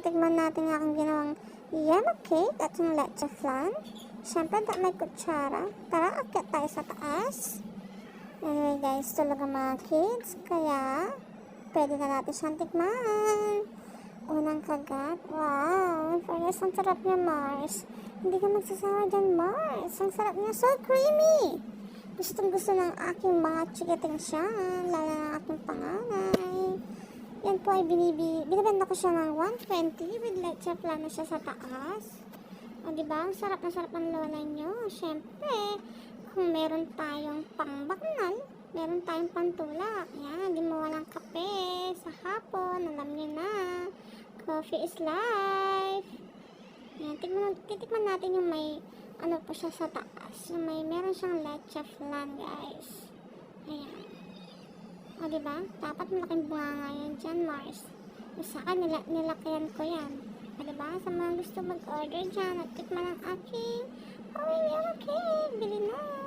tikman natin yung aking ginawang yellow cake at yung leche flan. Siyempre, may kutsara. Tara, akit tayo sa taas. Anyway guys, tulog ang mga kids, kaya pwede na natin siyang tikman. Unang kagat. Wow, parehas ang sarap niya, Mars. Hindi ka magsasawa dyan, Mars. Ang sarap niya, so creamy. Gustong gusto ng aking mga chikiting siya, lalo ng aking panganay. Yan po ay binibenta ko siya ng 120 with leche flan na siya sa taas. O diba, ang sarap na sarap ng lola nyo. Siyempre, kung meron tayong pangbaknal, meron tayong pantulak. Yan, di mo walang kape sa hapon, alam nyo na. Coffee is life. Yan, titikman natin yung may, ano po siya sa taas. Yung meron siyang leche flan, guys. Ayan. O, diba? Dapat malaking bunga yan dyan, Mars. Sa akin, nilakayan ko yan. O, diba? Sa mga gusto mag-order dyan at tikman ang aking yellow cake, bili na.